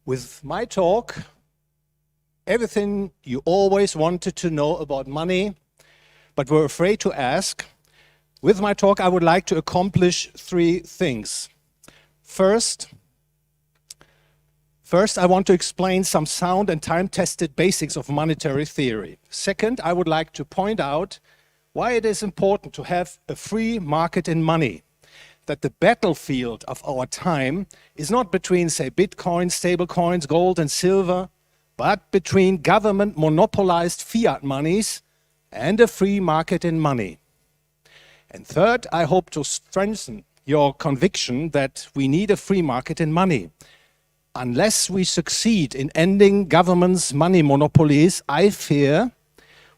With my talk, everything you always wanted to know about money, but were afraid to ask. With my talk, I would like to accomplish three things. First, I want to explain some sound and time-tested basics of monetary theory. Second, I would like to point out why it is important to have a free market in money, that the battlefield of our time is not between, say, Bitcoin, stablecoins, gold and silver, but between government monopolized fiat monies and a free market in money. And third, I hope to strengthen your conviction that we need a free market in money. Unless we succeed in ending government's money monopolies, I fear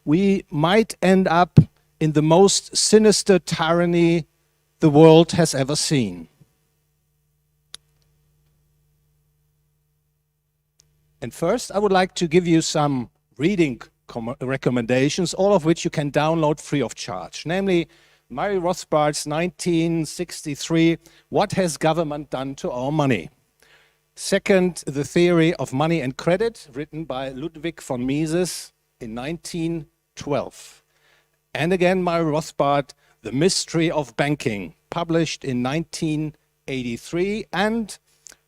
we might end up in the most sinister tyranny the world has ever seen. And first, I would like to give you some reading recommendations, all of which you can download free of charge. Namely, Murray Rothbard's 1963, What Has Government Done to Our Money? Second, The Theory of Money and Credit, written by Ludwig von Mises in 1912. And again, Murray Rothbard, The Mystery of Banking, published in 1983. And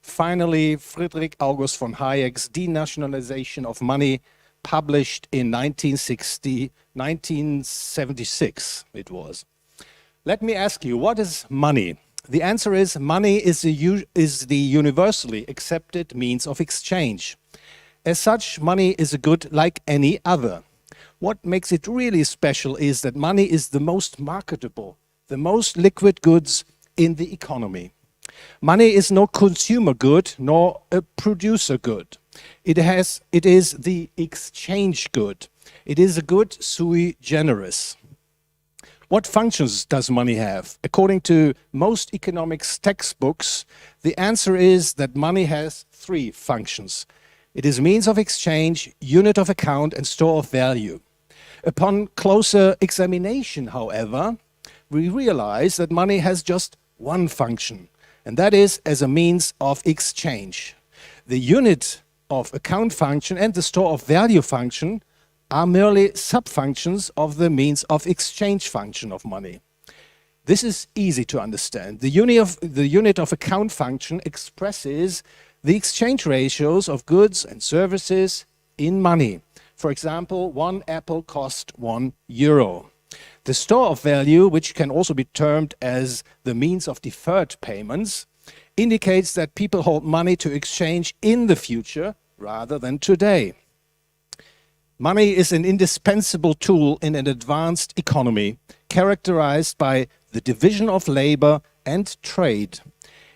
finally, Friedrich August von Hayek's Denationalization of Money, published in 1976, it was. Let me ask you, what is money? The answer is money is the universally accepted means of exchange. As such, money is a good like any other. What makes it really special is that money is the most marketable, the most liquid goods in the economy. Money is no consumer good nor a producer good. It is the exchange good. It is a good sui generis. What functions does money have? According to most economics textbooks, the answer is that money has three functions. It is means of exchange, unit of account, and store of value. Upon closer examination, however, we realize that money has just one function, and that is as a means of exchange. The unit of account function and the store of value function are merely sub-functions of the means of exchange function of money. This is easy to understand. The unit of account function expresses the exchange ratios of goods and services in money. For example, 1 apple cost €1. The store of value, which can also be termed as the means of deferred payments, indicates that people hold money to exchange in the future rather than today. Money is an indispensable tool in an advanced economy, characterized by the division of labor and trade.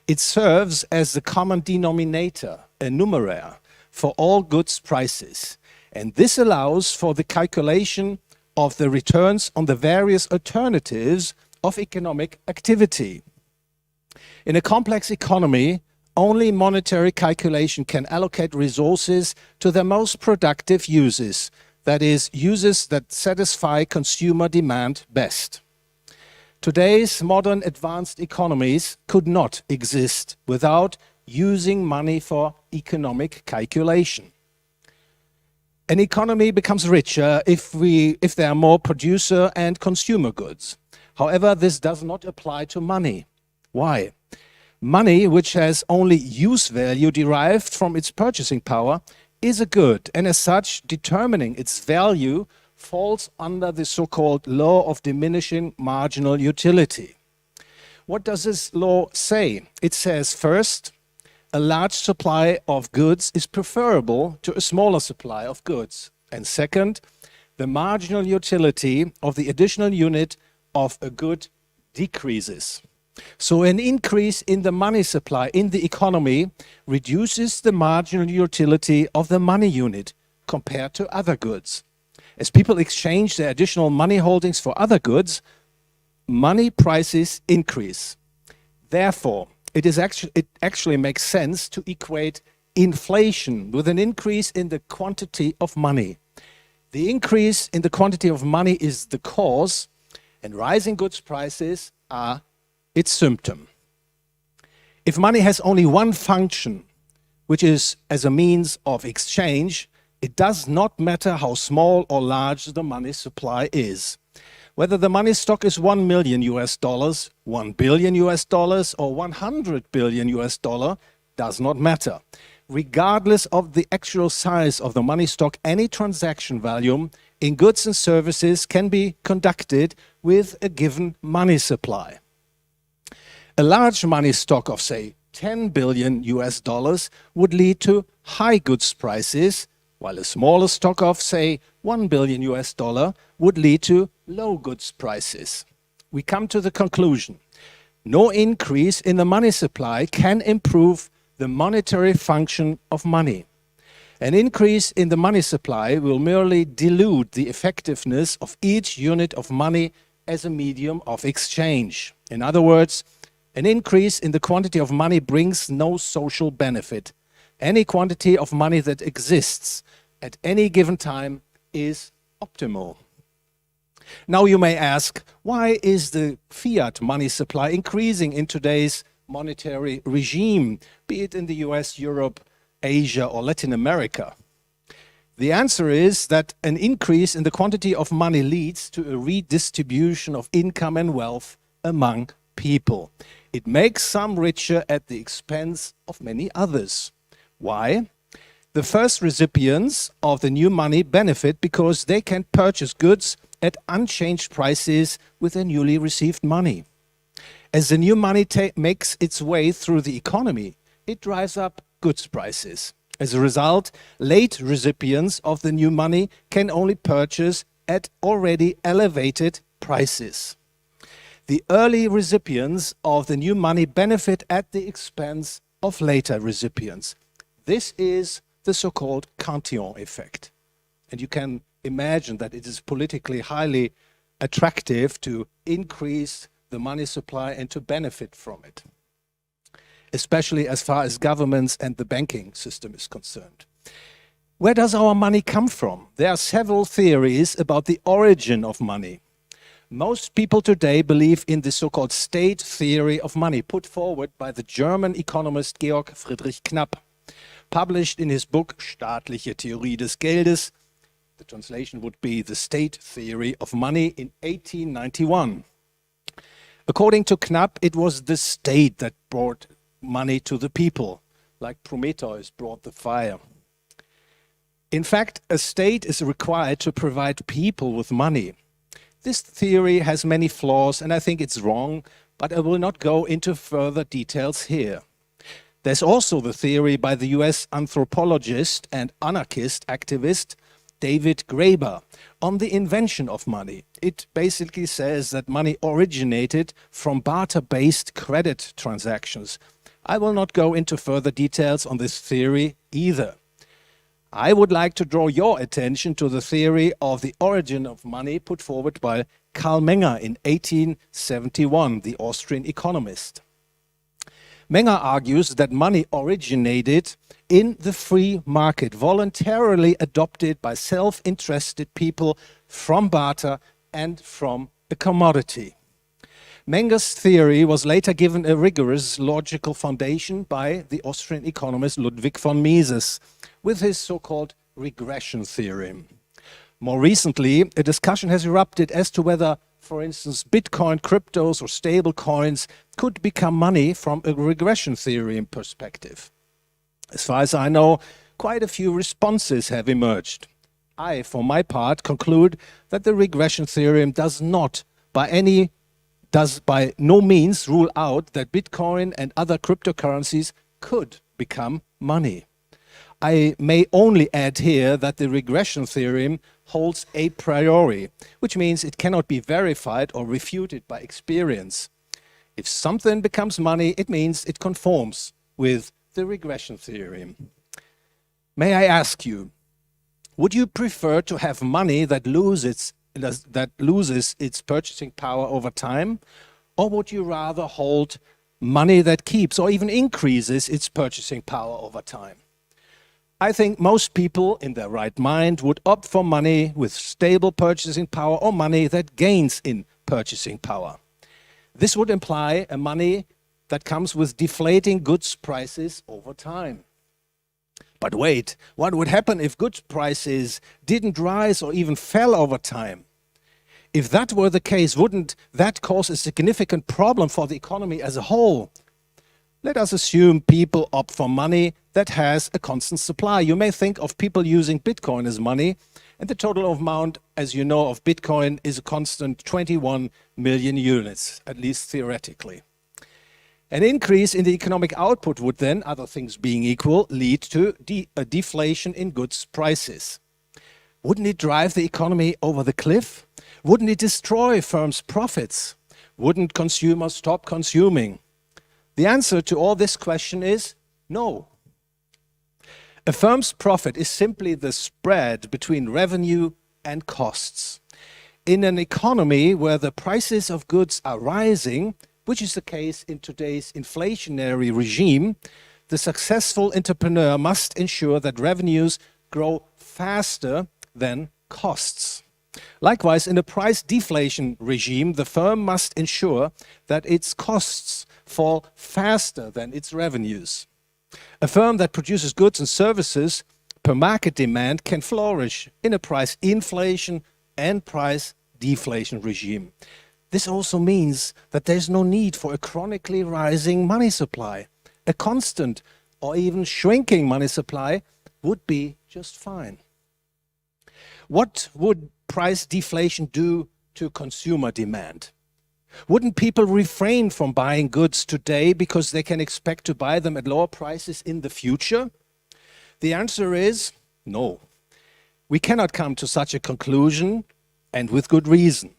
It serves as the common denominator, a numeraire, for all goods prices. And this allows for the calculation of the returns on the various alternatives of economic activity. In a complex economy, only monetary calculation can allocate resources to their most productive uses, that is, uses that satisfy consumer demand best. Today's modern advanced economies could not exist without using money for economic calculation. An economy becomes richer if there are more producer and consumer goods. However, this does not apply to money. Why? Money, which has only use value derived from its purchasing power, is a good, and as such, determining its value falls under the so-called law of diminishing marginal utility. What does this law say? It says, first, a large supply of goods is preferable to a smaller supply of goods. And second, the marginal utility of the additional unit of a good decreases. So an increase in the money supply in the economy reduces the marginal utility of the money unit compared to other goods. As people exchange their additional money holdings for other goods, money prices increase. Therefore, it actually makes sense to equate inflation with an increase in the quantity of money. The increase in the quantity of money is the cause, and rising goods prices are its symptom. If money has only one function, which is as a means of exchange, it does not matter how small or large the money supply is. Whether the money stock is 1 million US dollars, 1 billion US dollars, or 100 billion US dollar does not matter. Regardless of the actual size of the money stock, any transaction volume in goods and services can be conducted with a given money supply. A large money stock of, say, 10 billion US dollars would lead to high goods prices, while a smaller stock of, say, 1 billion US dollar would lead to low goods prices. We come to the conclusion: no increase in the money supply can improve the monetary function of money. An increase in the money supply will merely dilute the effectiveness of each unit of money as a medium of exchange. In other words, an increase in the quantity of money brings no social benefit. Any quantity of money that exists at any given time is optimal. Now you may ask, why is the fiat money supply increasing in today's monetary regime, be it in the US, Europe, Asia, or Latin America? The answer is that an increase in the quantity of money leads to a redistribution of income and wealth among people. It makes some richer at the expense of many others. Why? The first recipients of the new money benefit because they can purchase goods at unchanged prices with their newly received money. As the new money makes its way through the economy, it drives up goods prices. As a result, late recipients of the new money can only purchase at already elevated prices. The early recipients of the new money benefit at the expense of later recipients. This is the so-called Cantillon effect. And you can imagine that it is politically highly attractive to increase the money supply and to benefit from it, especially as far as governments and the banking system is concerned. Where does our money come from? There are several theories about the origin of money. Most people today believe in the so-called state theory of money, put forward by the German economist Georg Friedrich Knapp, published in his book Staatliche Theorie des Geldes. The translation would be The State Theory of Money in 1891. According to Knapp, it was the state that brought money to the people, like Prometheus brought the fire. In fact, a state is required to provide people with money. This theory has many flaws, and I think it's wrong, but I will not go into further details here. There's also the theory by the US anthropologist and anarchist activist David Graeber on the invention of money. It basically says that money originated from barter-based credit transactions. I will not go into further details on this theory either. I would like to draw your attention to the theory of the origin of money put forward by Karl Menger in 1871, the Austrian economist. Menger argues that money originated in the free market, voluntarily adopted by self-interested people from barter and from a commodity. Menger's theory was later given a rigorous logical foundation by the Austrian economist Ludwig von Mises with his so-called regression theorem. More recently, a discussion has erupted as to whether, for instance, Bitcoin, cryptos, or stable coins could become money from a regression theorem perspective. As far as I know, quite a few responses have emerged. I, for my part, conclude that the regression theorem does by no means rule out that Bitcoin and other cryptocurrencies could become money. I may only add here that the regression theorem holds a priori, which means it cannot be verified or refuted by experience. If something becomes money, it means it conforms with the regression theorem. May I ask you, would you prefer to have money that loses its purchasing power over time, or would you rather hold money that keeps or even increases its purchasing power over time? I think most people in their right mind would opt for money with stable purchasing power or money that gains in purchasing power. This would imply a money that comes with deflating goods prices over time. But wait, what would happen if goods prices didn't rise or even fell over time? If that were the case, wouldn't that cause a significant problem for the economy as a whole? Let us assume people opt for money that has a constant supply. You may think of people using Bitcoin as money, and the total amount, as you know, of Bitcoin is a constant 21 million units, at least theoretically. An increase in the economic output would then, other things being equal, lead to a deflation in goods prices. Wouldn't it drive the economy over the cliff? Wouldn't it destroy firms' profits? Wouldn't consumers stop consuming? The answer to all this question is no. A firm's profit is simply the spread between revenue and costs. In an economy where the prices of goods are rising, which is the case in today's inflationary regime, the successful entrepreneur must ensure that revenues grow faster than costs. Likewise, in a price deflation regime, the firm must ensure that its costs fall faster than its revenues. A firm that produces goods and services per market demand can flourish in a price inflation and price deflation regime. This also means that there's no need for a chronically rising money supply. A constant or even shrinking money supply would be just fine. What would price deflation do to consumer demand? Wouldn't people refrain from buying goods today because they can expect to buy them at lower prices in the future? The answer is no. We cannot come to such a conclusion, and with good reason.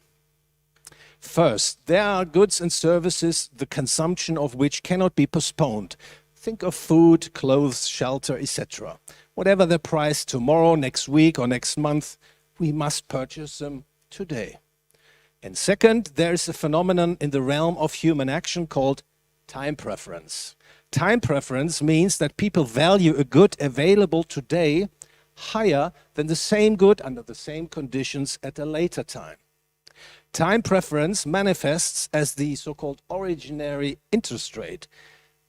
First, there are goods and services the consumption of which cannot be postponed. Think of food, clothes, shelter, etc. Whatever the price tomorrow, next week, or next month, we must purchase them today. And second, there is a phenomenon in the realm of human action called time preference. Time preference means that people value a good available today higher than the same good under the same conditions at a later time. Time preference manifests as the so-called originary interest rate.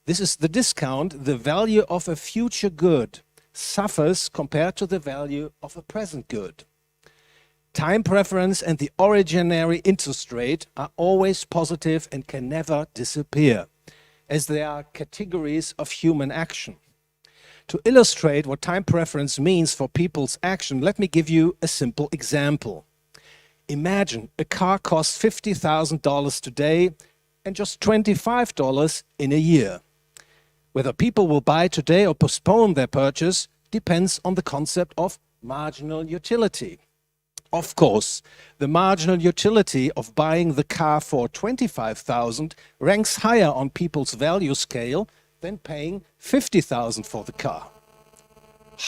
This is the discount the value of a future good suffers compared to the value of a present good. Time preference and the originary interest rate are always positive and can never disappear, as they are categories of human action. To illustrate what time preference means for people's action, let me give you a simple example. Imagine a car costs $50,000 today and just $25 in a year. Whether people will buy today or postpone their purchase depends on the concept of marginal utility. Of course, the marginal utility of buying the car for $25,000 ranks higher on people's value scale than paying $50,000 for the car.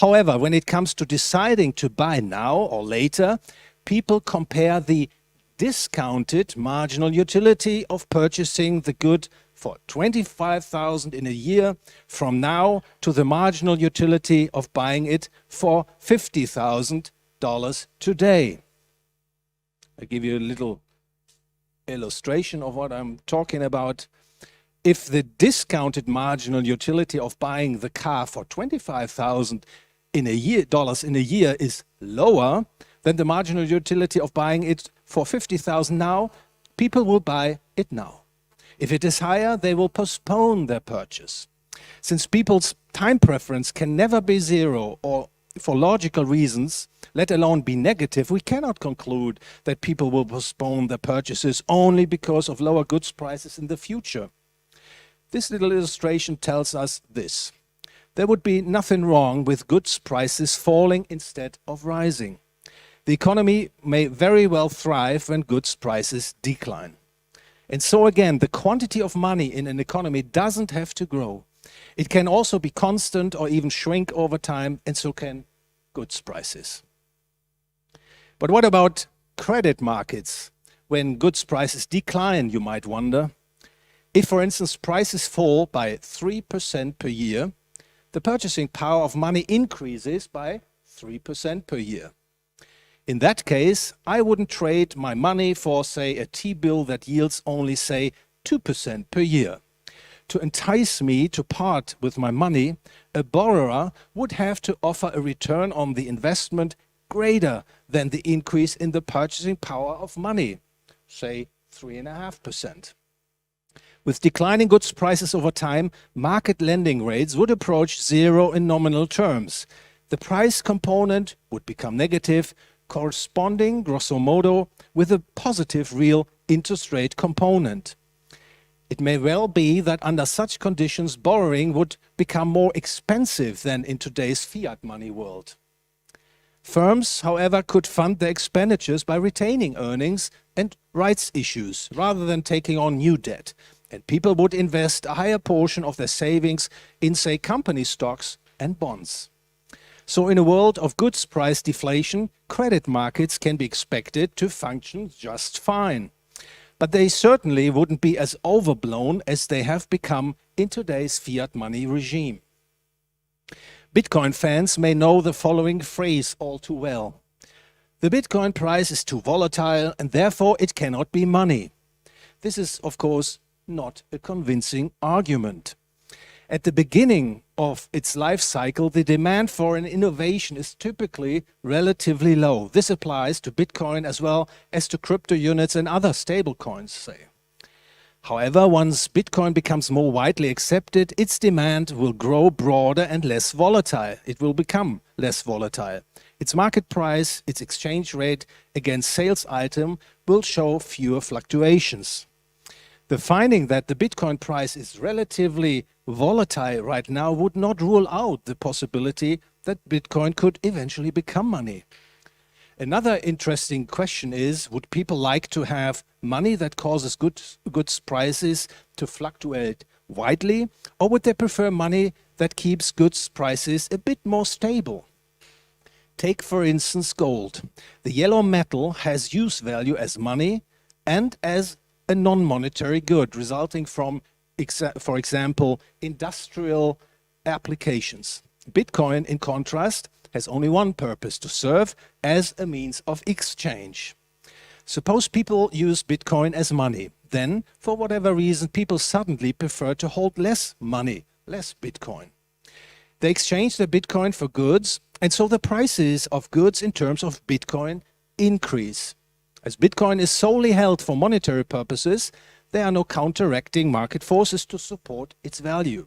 However, when it comes to deciding to buy now or later, people compare the discounted marginal utility of purchasing the good for $25,000 in a year from now to the marginal utility of buying it for $50,000 today. I'll give you a little illustration of what I'm talking about. If the discounted marginal utility of buying the car for $25,000 in a year is lower than the marginal utility of buying it for $50,000 now, people will buy it now. If it is higher, they will postpone their purchase. Since people's time preference can never be zero or for logical reasons, let alone be negative, we cannot conclude that people will postpone their purchases only because of lower goods prices in the future. This little illustration tells us this. There would be nothing wrong with goods prices falling instead of rising. The economy may very well thrive when goods prices decline. And so again, the quantity of money in an economy doesn't have to grow. It can also be constant or even shrink over time, and so can goods prices. But what about credit markets? When goods prices decline, you might wonder. If, for instance, prices fall by 3% per year, the purchasing power of money increases by 3% per year. In that case, I wouldn't trade my money for, say, a T-bill that yields only, say, 2% per year. to entice me to part with my money, a borrower would have to offer a return on the investment greater than the increase in the purchasing power of money, say 3.5%. With declining goods prices over time, market lending rates would approach zero in nominal terms. The price component would become negative, corresponding, grosso modo, with a positive real interest rate component. It may well be that under such conditions, borrowing would become more expensive than in today's fiat money world. Firms, however, could fund their expenditures by retaining earnings and rights issues rather than taking on new debt, and people would invest a higher portion of their savings in, say, company stocks and bonds. So in a world of goods price deflation, credit markets can be expected to function just fine. But they certainly wouldn't be as overblown as they have become in today's fiat money regime. Bitcoin fans may know the following phrase all too well. The Bitcoin price is too volatile and therefore it cannot be money. This is, of course, not a convincing argument. At the beginning of its life cycle, the demand for an innovation is typically relatively low. This applies to Bitcoin as well as to crypto units and other stablecoins, say. However, once Bitcoin becomes more widely accepted, its demand will grow broader and less volatile. It will become less volatile. Its market price, its exchange rate against sales item will show fewer fluctuations. The finding that the Bitcoin price is relatively volatile right now would not rule out the possibility that Bitcoin could eventually become money. Another interesting question is, would people like to have money that causes goods prices to fluctuate widely, or would they prefer money that keeps goods prices a bit more stable? Take, for instance, gold. The yellow metal has use value as money and as a non-monetary good, resulting from, for example, industrial applications. Bitcoin, in contrast, has only one purpose: to serve as a means of exchange. Suppose people use Bitcoin as money. Then, for whatever reason, people suddenly prefer to hold less money, less Bitcoin. They exchange their Bitcoin for goods, and so the prices of goods in terms of Bitcoin increase. As Bitcoin is solely held for monetary purposes, there are no counteracting market forces to support its value.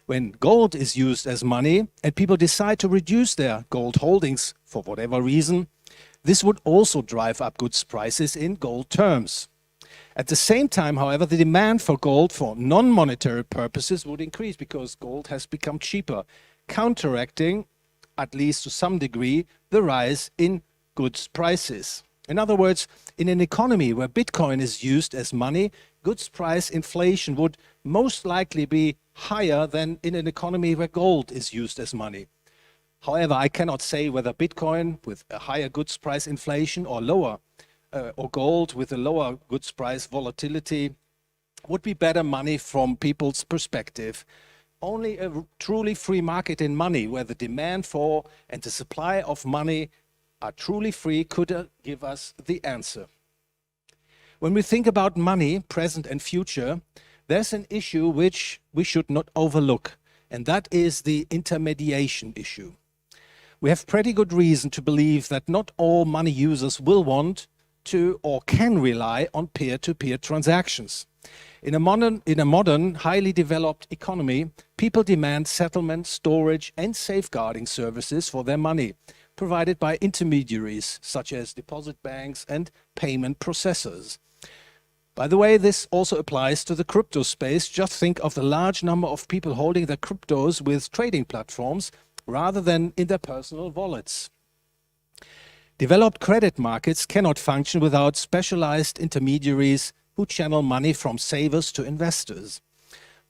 When gold is used as money and people decide to reduce their gold holdings for whatever reason, this would also drive up goods prices in gold terms. At the same time, however, the demand for gold for non-monetary purposes would increase because gold has become cheaper, counteracting, at least to some degree, the rise in goods prices. In other words, in an economy where Bitcoin is used as money, goods price inflation would most likely be higher than in an economy where gold is used as money. However, I cannot say whether Bitcoin with a higher goods price inflation or lower, or gold with a lower goods price volatility would be better money from people's perspective. Only a truly free market in money, where the demand for and the supply of money are truly free, could give us the answer. When we think about money, present and future, there's an issue which we should not overlook, and that is the intermediation issue. We have pretty good reason to believe that not all money users will want to or can rely on peer-to-peer transactions. In a modern, highly developed economy, people demand settlement, storage, and safeguarding services for their money, provided by intermediaries such as deposit banks and payment processors. By the way, this also applies to the crypto space. Just think of the large number of people holding their cryptos with trading platforms rather than in their personal wallets. Developed credit markets cannot function without specialized intermediaries who channel money from savers to investors.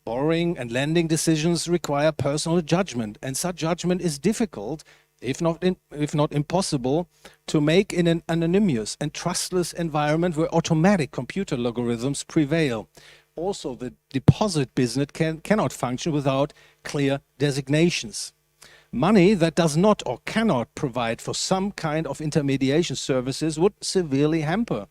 Borrowing and lending decisions require personal judgment, and such judgment is difficult, if not impossible, to make in an anonymous and trustless environment where automatic computer algorithms prevail. Also, the deposit business cannot function without clear designations. Money that does not or cannot provide for some kind of intermediation services would severely hamper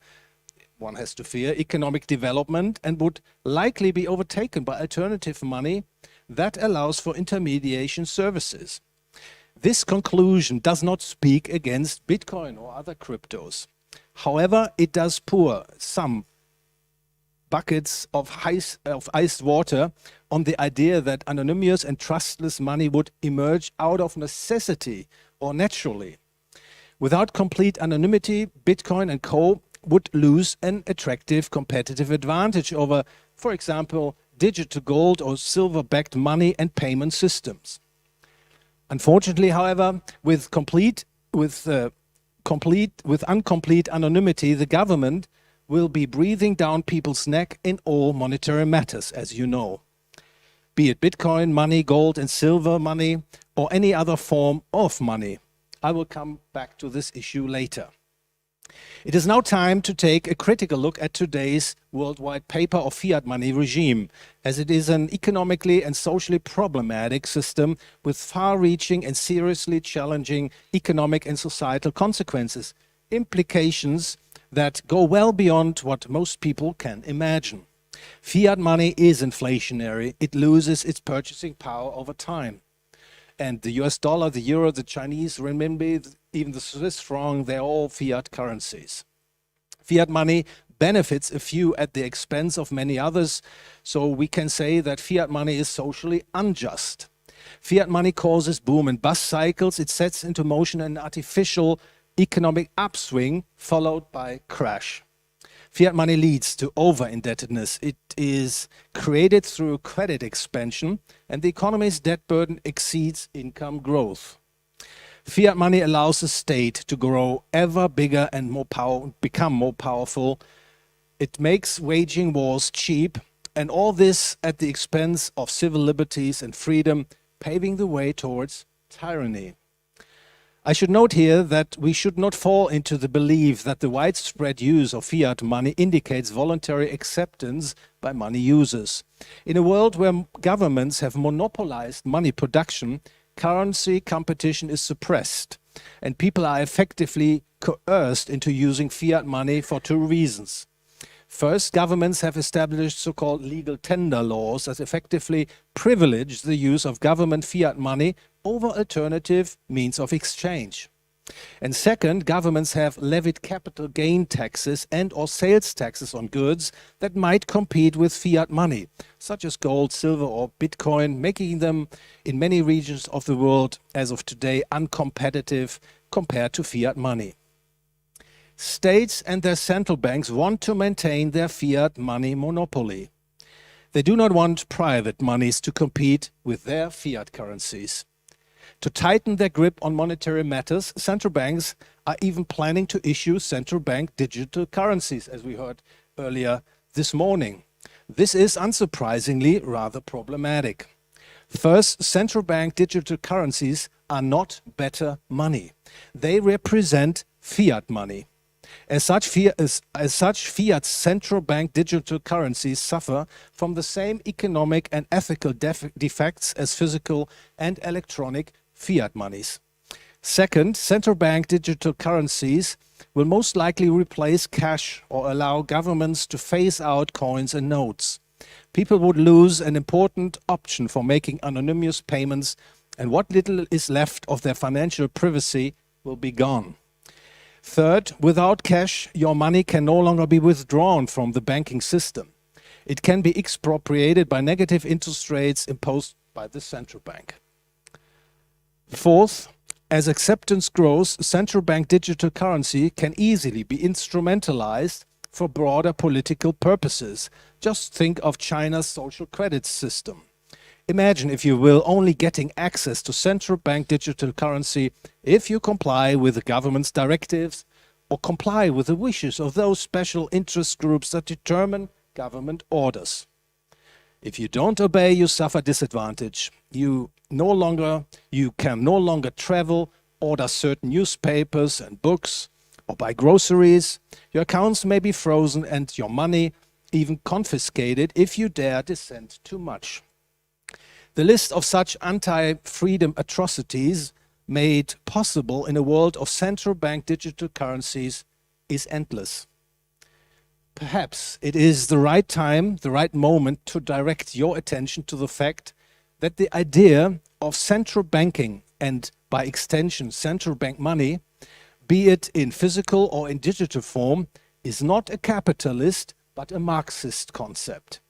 one has to fear, economic development and would likely be overtaken by alternative money that allows for intermediation services. This conclusion does not speak against Bitcoin or other cryptos. However, it does pour some buckets of iced water on the idea that anonymous and trustless money would emerge out of necessity or naturally. Without complete anonymity, Bitcoin and co. would lose an attractive competitive advantage over, for example, digital gold or silver-backed money and payment systems. Unfortunately, however, with incomplete anonymity, the government will be breathing down people's neck in all monetary matters, as you know. Be it Bitcoin money, gold and silver money, or any other form of money. I will come back to this issue later. It is now time to take a critical look at today's worldwide paper or fiat money regime, as it is an economically and socially problematic system with far-reaching and seriously challenging economic and societal consequences, implications that go well beyond what most people can imagine. Fiat money is inflationary. It loses its purchasing power over time. And the US dollar, the euro, the Chinese renminbi, even the Swiss franc, they're all fiat currencies. Fiat money benefits a few at the expense of many others, so we can say that fiat money is socially unjust. Fiat money causes boom and bust cycles. It sets into motion an artificial economic upswing followed by crash. Fiat money leads to over-indebtedness. It is created through credit expansion, and the economy's debt burden exceeds income growth. Fiat money allows the state to grow ever bigger and become more powerful. It makes waging wars cheap, and all this at the expense of civil liberties and freedom, paving the way towards tyranny. I should note here that we should not fall into the belief that the widespread use of fiat money indicates voluntary acceptance by money users. In a world where governments have monopolized money production, currency competition is suppressed, and people are effectively coerced into using fiat money for two reasons. First, governments have established so-called legal tender laws that effectively privilege the use of government fiat money over alternative means of exchange. And second, governments have levied capital gain taxes and or sales taxes on goods that might compete with fiat money, such as gold, silver or Bitcoin, making them in many regions of the world as of today uncompetitive compared to fiat money. States and their central banks want to maintain their fiat money monopoly. They do not want private monies to compete with their fiat currencies. To tighten their grip on monetary matters, central banks are even planning to issue central bank digital currencies, as we heard earlier this morning. This is unsurprisingly rather problematic. First, central bank digital currencies are not better money. They represent fiat money. As such, fiat central bank digital currencies suffer from the same economic and ethical defects as physical and electronic fiat monies. Second, central bank digital currencies will most likely replace cash or allow governments to phase out coins and notes. People would lose an important option for making anonymous payments, and what little is left of their financial privacy will be gone. Third, without cash, your money can no longer be withdrawn from the banking system. It can be expropriated by negative interest rates imposed by the central bank. Fourth, as acceptance grows, central bank digital currency can easily be instrumentalized for broader political purposes. Just think of China's social credit system. Imagine, if you will, only getting access to central bank digital currency if you comply with the government's directives or comply with the wishes of those special interest groups that determine government orders. If you don't obey, you suffer disadvantage. You can no longer travel, order certain newspapers and books, or buy groceries. Your accounts may be frozen and your money even confiscated if you dare dissent too much. The list of such anti-freedom atrocities made possible in a world of central bank digital currencies is endless. Perhaps it is the right time, the right moment to direct your attention to the fact that the idea of central banking and by extension central bank money, be it in physical or in digital form, is not a capitalist but a Marxist concept.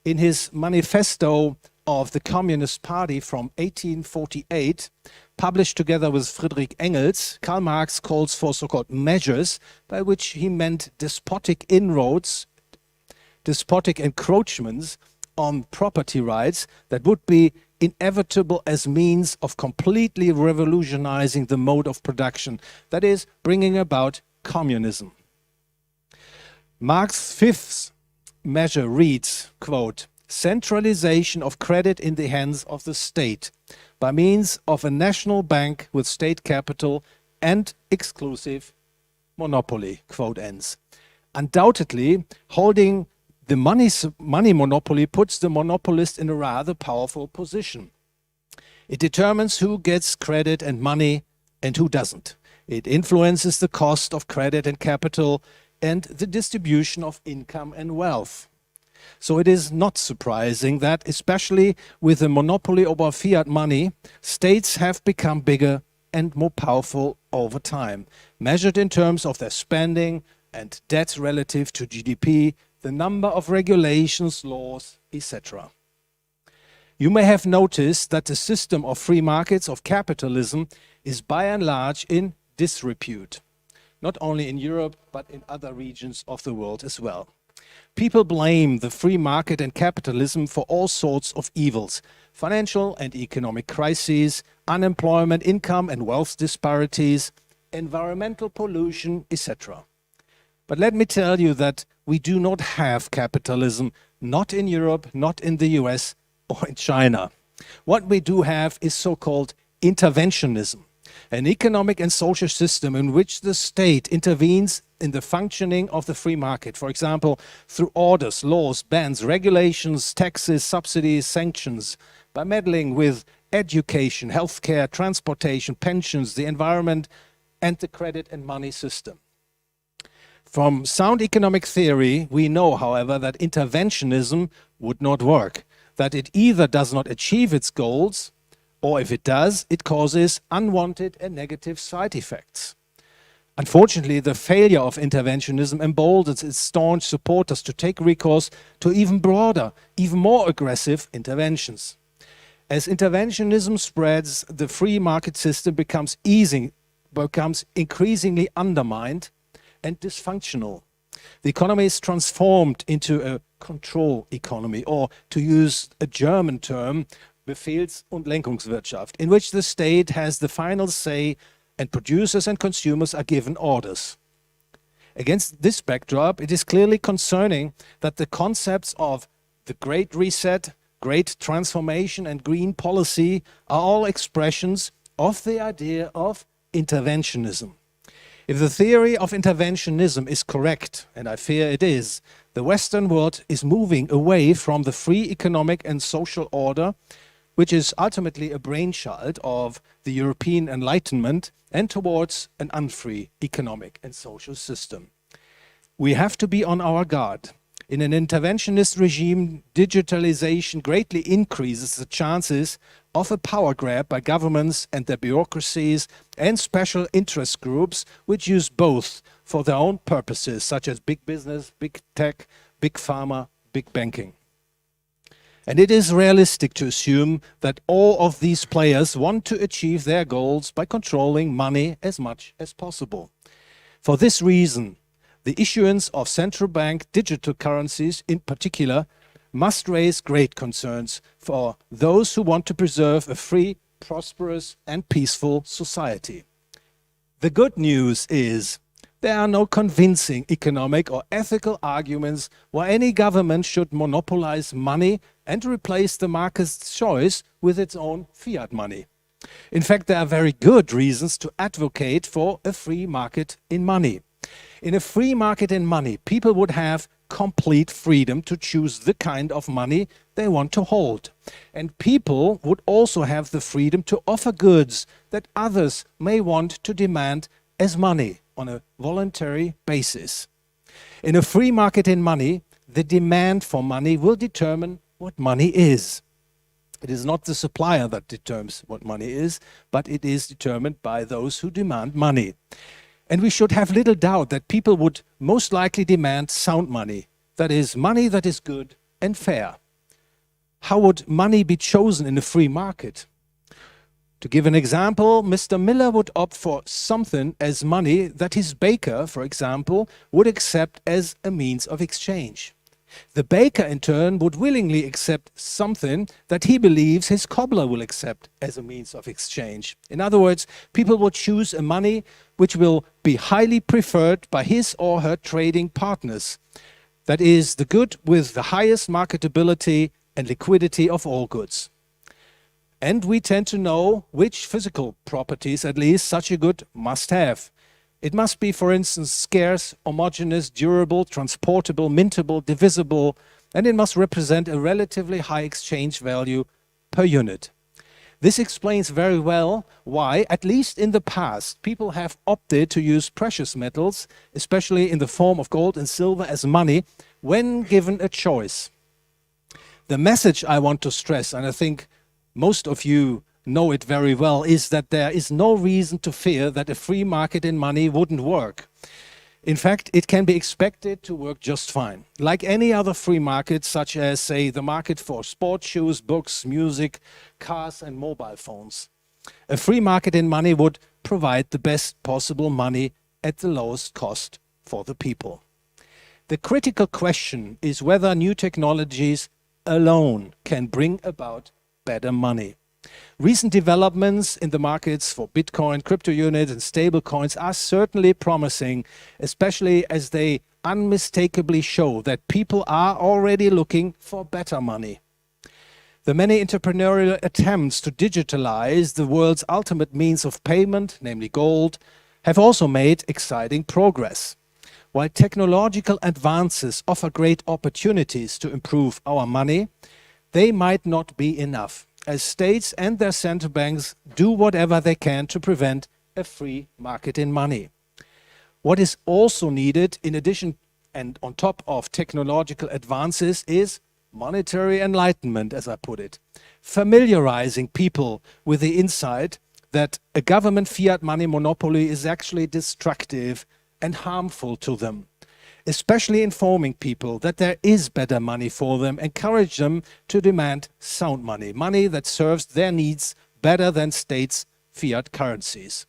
In his manifesto of the Communist Party from 1848, published together with Friedrich Engels, Karl Marx calls for so-called measures by which he meant despotic inroads, despotic encroachments on property rights that would be inevitable as means of completely revolutionizing the mode of production, that is, bringing about communism. Marx's fifth measure reads, quote, centralization of credit in the hands of the state by means of a national bank with state capital and exclusive monopoly, quote ends. Undoubtedly, holding the money monopoly puts the monopolist in a rather powerful position. It determines who gets credit and money and who doesn't. It influences the cost of credit and capital and the distribution of income and wealth. So it is not surprising that, especially with the monopoly over fiat money, states have become bigger and more powerful over time, measured in terms of their spending and debt relative to GDP, the number of regulations, laws, etc. You may have noticed that the system of free markets of capitalism is by and large in disrepute, not only in Europe, but in other regions of the world as well. People blame the free market and capitalism for all sorts of evils: financial and economic crises, unemployment, income and wealth disparities, environmental pollution, etc. But let me tell you that we do not have capitalism, not in Europe, not in the US or in China. What we do have is so-called interventionism, an economic and social system in which the state intervenes in the functioning of the free market, for example, through orders, laws, bans, regulations, taxes, subsidies, sanctions, by meddling with education, healthcare, transportation, pensions, the environment, and the credit and money system. From sound economic theory, we know, however, that interventionism would not work, that it either does not achieve its goals, or if it does, it causes unwanted and negative side effects. Unfortunately, the failure of interventionism emboldens its staunch supporters to take recourse to even broader, even more aggressive interventions. As interventionism spreads, the free market system becomes increasingly undermined and dysfunctional. The economy is transformed into a control economy, or to use a German term, Befehls- und Lenkungswirtschaft, in which the state has the final say and producers and consumers are given orders. Against this backdrop, it is clearly concerning that the concepts of the Great Reset, Great Transformation and Green Policy are all expressions of the idea of interventionism. If the theory of interventionism is correct, and I fear it is, the Western world is moving away from the free economic and social order, which is ultimately a brainchild of the European Enlightenment, and towards an unfree economic and social system. We have to be on our guard. In an interventionist regime, digitalization greatly increases the chances of a power grab by governments and their bureaucracies and special interest groups which use both for their own purposes, such as big business, big tech, big pharma, big banking. And it is realistic to assume that all of these players want to achieve their goals by controlling money as much as possible. For this reason, the issuance of central bank digital currencies in particular must raise great concerns for those who want to preserve a free, prosperous and peaceful society. The good news is there are no convincing economic or ethical arguments why any government should monopolize money and replace the market's choice with its own fiat money. In fact, there are very good reasons to advocate for a free market in money. In a free market in money, people would have complete freedom to choose the kind of money they want to hold. And people would also have the freedom to offer goods that others may want to demand as money on a voluntary basis. In a free market in money, the demand for money will determine what money is. It is not the supplier that determines what money is, but it is determined by those who demand money. And we should have little doubt that people would most likely demand sound money, that is, money that is good and fair. How would money be chosen in a free market? To give an example, Mr. Miller would opt for something as money that his baker, for example, would accept as a means of exchange. The baker, in turn, would willingly accept something that he believes his cobbler will accept as a means of exchange. In other words, people will choose a money which will be highly preferred by his or her trading partners. That is, the good with the highest marketability and liquidity of all goods. And we tend to know which physical properties, at least, such a good must have. It must be, for instance, scarce, homogeneous, durable, transportable, mintable, divisible, and it must represent a relatively high exchange value per unit. This explains very well why, at least in the past, people have opted to use precious metals, especially in the form of gold and silver, as money when given a choice. The message I want to stress, and I think most of you know it very well, is that there is no reason to fear that a free market in money wouldn't work. In fact, it can be expected to work just fine. Like any other free market, such as, say, the market for sports shoes, books, music, cars and mobile phones. A free market in money would provide the best possible money at the lowest cost for the people. The critical question is whether new technologies alone can bring about better money. Recent developments in the markets for Bitcoin, crypto units and stable coins are certainly promising, especially as they unmistakably show that people are already looking for better money. The many entrepreneurial attempts to digitalize the world's ultimate means of payment, namely gold, have also made exciting progress. While technological advances offer great opportunities to improve our money, they might not be enough, as states and their central banks do whatever they can to prevent a free market in money. What is also needed, in addition and on top of technological advances, is monetary enlightenment, as I put it. Familiarizing people with the insight that a government fiat money monopoly is actually destructive and harmful to them. Especially informing people that there is better money for them, encourage them to demand sound money, money that serves their needs better than states' fiat currencies.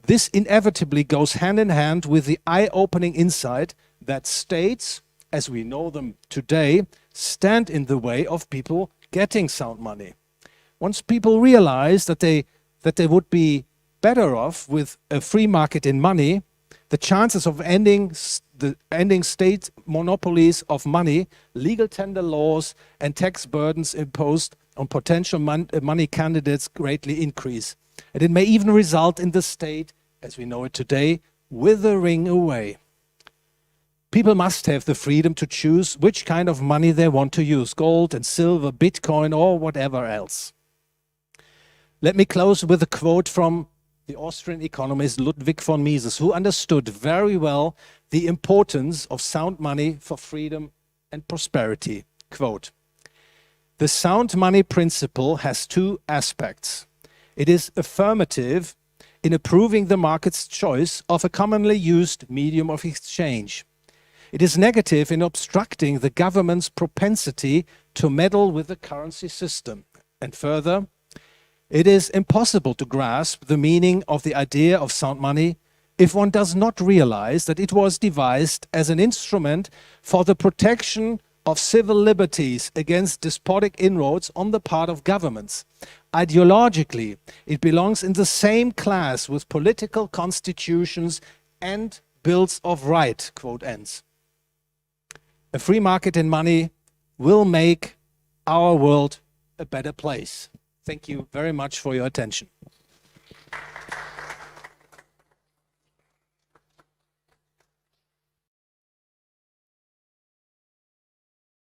This inevitably goes hand in hand with the eye-opening insight that states, as we know them today, stand in the way of people getting sound money. Once people realize that they would be better off with a free market in money, the chances of ending state monopolies of money, legal tender laws and tax burdens imposed on potential money candidates greatly increase. And it may even result in the state, as we know it today, withering away. People must have the freedom to choose which kind of money they want to use, gold and silver, Bitcoin or whatever else. Let me close with a quote from the Austrian economist Ludwig von Mises, who understood very well the importance of sound money for freedom and prosperity. Quote, "The sound money principle has two aspects. It is affirmative in approving the market's choice of a commonly used medium of exchange. It is negative in obstructing the government's propensity to meddle with the currency system. And further, it is impossible to grasp the meaning of the idea of sound money if one does not realize that it was devised as an instrument for the protection of civil liberties against despotic inroads on the part of governments. Ideologically, it belongs in the same class with political constitutions and bills of right," quote ends. A free market in money will make our world a better place. Thank you very much for your attention.